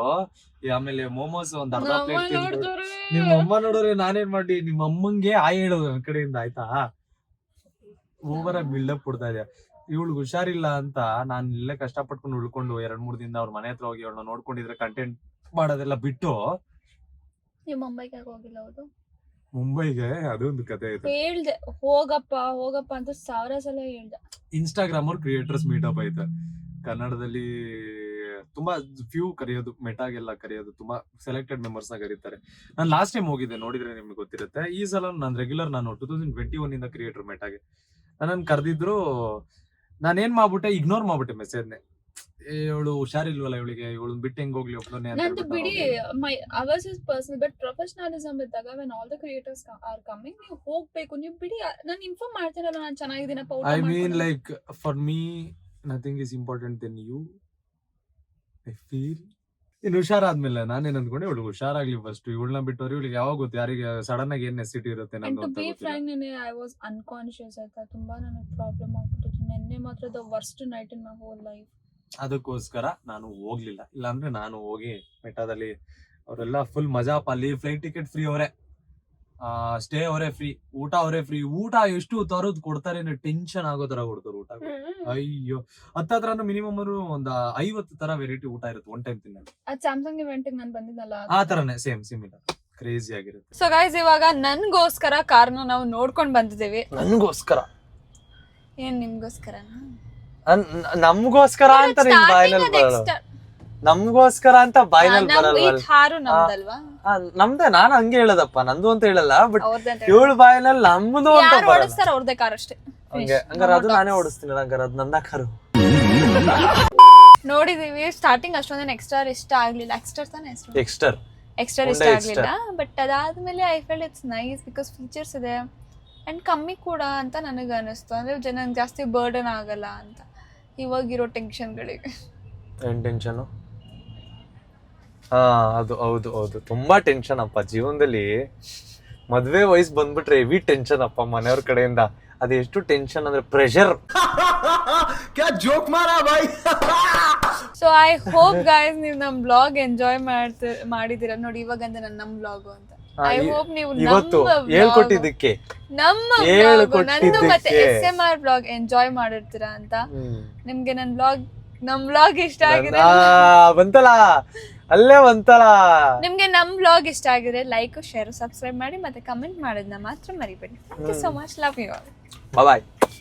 ಆಮೇಲೆ ಮೋಮೋಸ್ ಒಂದ್ ಅರ್ಧ ಪ್ಲೇಟ್ ತಿಂದ್ಬಿಟ್ಟು ನಿಮ್ಮ ಅಮ್ಮ ನೋಡಿದ್ರೆ ನಾನೇನ್ ಮಾಡಿ ನಿಮ್ಮ ಅಮ್ಮಂಗೆ ಆಯ್ ಹೇಳೋದು ನನ್ ಕಡೆಯಿಂದ, ಆಯ್ತಾ? ಓವರ್ ಆಗಿ ಬಿಲ್ಡಪ್ ಕೊಡ್ತಾ ಇದೆ. ಇವಳು ಹುಷಾರಿಲ್ಲ ಅಂತ ನಾನ್ ಇಲ್ಲೇ ಕಷ್ಟಪಟ್ಕೊಂಡು ಉಳ್ಕೊಂಡು 2-3 ದಿನ ಅವ್ರ ಮನೆ ಹತ್ರ ಹೋಗಿ ಅವಳನ್ನ ನೋಡ್ಕೊಂಡಿದ್ರೆ ಕಂಟೆಂಟ್ ಮಾಡೋದೆಲ್ಲ ಬಿಟ್ಟು ನೀವು ಮುಂಬೈಗೆ ಹೋಗಿಲ್ಲ? ಹೌದು, ಮುಂಬೈಗೆ ಅದೊಂದು ಕತೆ ಐತೆ. ಹೇಳ್ದೆ ಹೋಗಪ್ಪ ಹೋಗಪ್ಪ ಅಂತ 1000 ಸಲ ಹೇಳ್ದೆ. ಇನ್ಸ್ಟಾಗ್ರಾಮ್ ಅವ್ರ ಕ್ರಿಯೇಟರ್ಸ್ ಮೀಟಪ್ ಐತೆ ಕನ್ನಡದಲ್ಲಿ. ತುಂಬಾ ಫ್ಯೂ ಕರೆಯೋದು, ಮೆಟಾಗೆಲ್ಲ ಕರೆಯೋದು, ತುಂಬಾ ಸೆಲೆಕ್ಟೆಡ್ ಮೆಂಬರ್ಸ್ ನ ಕರೀತಾರೆ. ನಾನು ಲಾಸ್ಟ್ ಟೈಮ್ ಹೋಗಿದ್ದೆ, ನೋಡಿದ್ರೆ ನಿಮ್ಗೆ ಗೊತ್ತಿರುತ್ತೆ. ಈ ಸಲ ನಾನು ರೆಗ್ಯುಲರ್, ನಾನು 2021 ಇಂದ ಕ್ರಿಯೇಟರ್ ಮೆಟಾಗೆ ನನ್ನ ಕರೆದಿದ್ರು. ನಾನೇನ್ ಮಾಡ್ಬಿಟ್ಟೆ, ಇಗ್ನೋರ್ ಮಾಡ್ಬಿಟ್ಟೆ ಮೆಸೇಜ್ನೆ. ಇವಳು ಹುಷಾರಿಲ್ವಲ್ಲ, ಇವಳಿಗೆ ಇವಳು ಬಿಟ್ಟು ಹೆಂಗ್ ಹೋಗ್ಲಿ ಒಬ್ಬನೇ ಅಂತ ನಂದು ಬಿಡಿ, ours is personal, but professionalism ಇದ್ದಾಗ when all the creators are coming, ನೀವು ಹೋಗ್ಬೇಕು. ನೀವು ಬಿಡಿ, ನಾನು ಇನ್ಫಾರ್ಮ್ ಮಾಡ್ತೀನಲ್ಲ ನಾನು ಚೆನ್ನಾಗಿದ್ದೀನಪ್ಪ. I mean like for me nothing is important than you. I feel ಇನ್ನು ಹುಷಾರಾದ್ಮೇಲೆ ನಾನೇನ್ ಅಂದ್ಕೊಂಡೆ, ಇವಳು ಹುಷಾರಾಗ್ಲಿ ಫಸ್ಟ್. ಇವಳನ್ನ ಬಿಟ್ಟವ್ರು ಇವಳಿಗೆ ಯಾವಾಗ ಗೊತ್ತು ಯಾರಿಗೆ ಸಡನ್ ಆಗಿ ಏನ್ ನೆಸಿಟಿ ಇರುತ್ತೆ ನಂದು ಅಂತ ಗೊತ್ತಿಲ್ಲ. ಐ ವಾಸ್ ಅನ್ಕಾನ್ಶಿಯಸ್ ಆಯ್ತಾ, ತುಂಬಾ ನನಗೆ ಪ್ರಾಬ್ಲಮ್ ಆಗ್ಬಿಟ್ಟಿತ್ತು. ನೆನ್ನೆ ಮಾತ್ರ the worst night in my whole life. ಅದಕ್ಕೋಸ್ಕರ ನಾನು ಹೋಗ್ಲಿಲ್ಲ. ಇಲ್ಲಾಂದ್ರೆ ನಾನು ಹೋಗಿ ಮೆಟಾದಲ್ಲಿ ಅವರೆಲ್ಲ ಫುಲ್ ಮಜಾ ಪಾಲಿ. ಫ್ಲೈಟ್ ಟಿಕೆಟ್ ಫ್ರೀ ಅವರೇ, ಸ್ಟೇ ಅವರೇ ಫ್ರೀ, ಊಟ ಅವರೇ ಫ್ರೀ. ಊಟ ಎಷ್ಟು ತರದ್ ಕೊಡ್ತಾರೆ, ಟೆನ್ಷನ್ ಆಗೋ ತರ ಕೊಡ್ತಾರೆ ಊಟ. ಅಯ್ಯೋ, ಹತ್ತತ್ರ ಮಿನಿಮಮ್ ಒಂದ್ 50 ತರ ವೆರೈಟಿ ಊಟ ಇರುತ್ತೆ ಒನ್ ಟೈಮ್ ತಿನ್ನೋದು. ಸ್ಯಾಮ್ಸಂಗ್ ಇವೆಂಟ್ ನಾನು ಬಂದಿದ್ದಲ್ಲ, ಆ ತರನೇ ಸೇಮ್ ಸಿಮಿಲರ್, ಕ್ರೇಜಿ ಆಗಿರುತ್ತೆ. ಸೊ ಗೈಸ್, ಇವಾಗ ನನ್ಗೋಸ್ಕರ ಕಾರ್ನ ನಾವು ನೋಡ್ಕೊಂಡ್ ಬಂದಿದ್ದೇವೆ. ನನ್ಗೋಸ್ಕರ ಏನ್ ನಿಮ್ಗೋಸ್ಕರನಾ? ನಮ್ಗೋಸ್ಕರ ಅಂತ ನಿಮ್ ಬಾಯ್ನಲ್ಲಿ ಬರಲ್ಲ. ನಮ್ಗೋಸ್ಕರ ಅಂತ ಬಾಯ್ನಲ್ಲಿ ಬರಲ್ಲ. ಹಾರು ನಮ್ದಲ್ವಾ? ನಮ್ದೇ, ನಾನು ಹಂಗೆ ಹೇಳದಪ್ಪ, ನಂದು ಅಂತ ಹೇಳಲ್ಲ. ಬಟ್ ಇವಳು ಬಾಯ್ನಲ್ಲಿ ನಮ್ದು ಅಂತ ಓಡಿಸ್ತಾರ ಅವ್ರದೇ ಕಾರ್ ಅಷ್ಟೇ. ಹಂಗಾರೆ ಅದು ನಾನೇ ಓಡಿಸ್ತೀನಿ. ಹಂಗಾರೆ ಅದು ನನ್ನ ಕಾರು. ನೋಡಿದೀವಿ ಸ್ಟಾರ್ಟಿಂಗ್ ಅಷ್ಟೊಂದೇನು ಎಕ್ಸ್ಟ್ರಾ ಇಷ್ಟ ಆಗ್ಲಿಲ್ಲ. ಎಕ್ಸ್ಟ್ರಾ ತಾನೇ ಹೆಸರು? ಎಕ್ಸ್ಟ್ರಾ ಇಷ್ಟ ಆಗ್ಲಿಲ್ಲ. ಬಟ್ ಅದಾದ್ಮೇಲೆ I felt it's nice because features ಇದೆ ಅಂಡ್ ಕಮ್ಮಿ ಕೂಡ ಅಂತ ನನಗೆ ಅನಿಸ್ತು. ಅಂದ್ರೆ ಜನಕ್ಕೆ ಜಾಸ್ತಿ ಬರ್ಡನ್ ಆಗಲ್ಲ ಅಂತ ಇವಾಗಿರೋ ಟೆನ್ಷನ್ಗಳಿಗೆ. ಏನ್ ಟೆನ್ಷನ್? ಅದು ಹೌದು ಹೌದು, ತುಂಬಾ ಟೆನ್ಷನ್ ಅಪ್ಪ ಜೀವನದಲ್ಲಿ. ಮದ್ವೆ ವಯಸ್ಸು ಬಂದ್ಬಿಟ್ರೆ ಹೆವಿ ಟೆನ್ಷನ್ ಅಪ್ಪ ಮನೆಯವ್ರ ಕಡೆಯಿಂದ. ಅದು ಎಷ್ಟು ಟೆನ್ಷನ್ ಅಂದ್ರೆ ಪ್ರೆಷರ್. ಜೋಕ್ ಮಾರಾ ಬಾಯ್. ಸೊ ಐ ಹೋಪ್ ಗೈಸ್ ನೀವು ನಮ್ ಬ್ಲಾಗ್ ಎಂಜಾಯ್ ಮಾಡಿದಿರ ನೋಡಿ. ಇವಾಗಂದ ನಮ್ ಬ್ಲಾಗ್ ಅಂತ ಐ ಹೋಪ್ ನೀವು ಇವತ್ತು ಹೇಳ್ಕೊಟ್ಟಿದ್ದಕ್ಕೆ ನಂದು ಮತ್ತೆ SMR ಬ್ಲಾಗ್ ಎಂಜಾಯ್ ಮಾಡಿರ್ತೀರಾ ಅಂತ. ನಿಮ್ಗೆ ನಮ್ ಬ್ಲಾಗ್ ಇಷ್ಟ ಆಗಿದೆ ಬಂತಲ್ಲ, ಅಲ್ಲೇ ಬಂತಲ್ಲ. ನಿಮ್ಗೆ ನಮ್ ಬ್ಲಾಗ್ ಇಷ್ಟ ಆಗಿದೆ, ಲೈಕ್ ಶೇರ್ ಸಬ್ಸ್ಕ್ರೈಬ್ ಮಾಡಿ ಮತ್ತೆ ಕಮೆಂಟ್ ಮಾಡೋದನ್ನ ಮಾತ್ರ ಮರಿಬೇಡಿ. Thank you so much, love you all. Bye.